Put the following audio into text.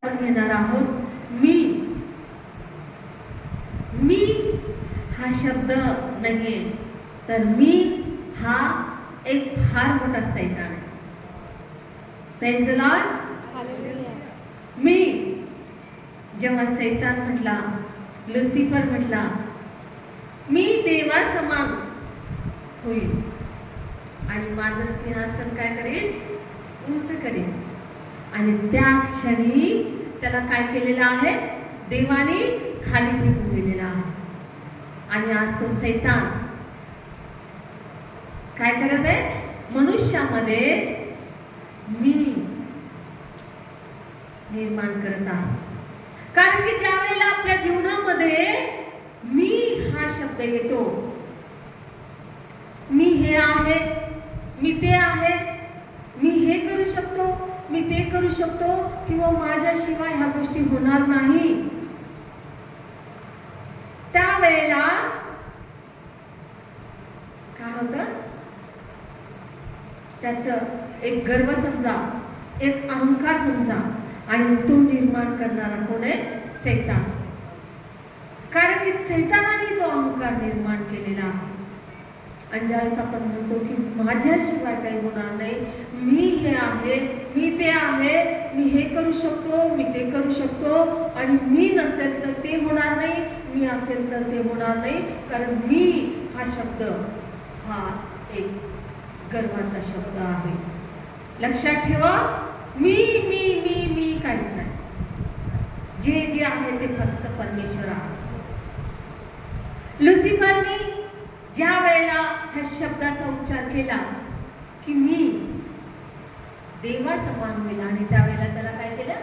आपण घेणार आहोत मी. मी हा शब्द नाहीये, तर मी हा एक फार मोठा सैतान आहे. Praise the Lord. हालेलुया. मी जेव्हा सैतान म्हटला, लुसिफर म्हटला मी देवासमान होईल आणि माझं सिंहासन काय करेल, उंच करेल. आणि त्या क्षणी त्याला काय केलेलं आहे, देवाने खाली फेकून दिलेला आहे. आणि आज तो सैतान काय करत आहे, मनुष्यामध्ये मी निर्माण करत आहे. कारण की ज्या वेळेला आपल्या जीवनामध्ये मी हा शब्द येतो, मी हे आहे, मी ते आहे, मी हे करू शकतो, मी ते करू शकतो, किंवा माझ्याशिवाय ह्या गोष्टी होणार नाही, त्यावेळेला काय होतं, त्याचं एक गर्व समजा, एक अहंकार समजा, आणि तो निर्माण करणारा कोण आहे, सैतान. कारण की सैतानाने तो अहंकार निर्माण केलेला आहे. आणि ज्यावेळेस आपण म्हणतो की माझ्याशिवाय काही होणार नाही, मी हे आहे, मी ते आहे, मी हे करू शकतो, मी ते करू शकतो, आणि मी नसेल तर ते होणार नाही, मी असेल तर ते होणार नाही, कारण मी हा शब्द हा एक गर्वाचा शब्द आहे. लक्षात ठेवा, मी मी मी मी काहीच नाही. जे जे आहे ते फक्त परमेश्वर आहे. लुसिफरनी ज्या वेळेला ह्या शब्दाचा उच्चार केला की मी देवा समान होईल, आणि त्यावेळेला त्याला काय केलं,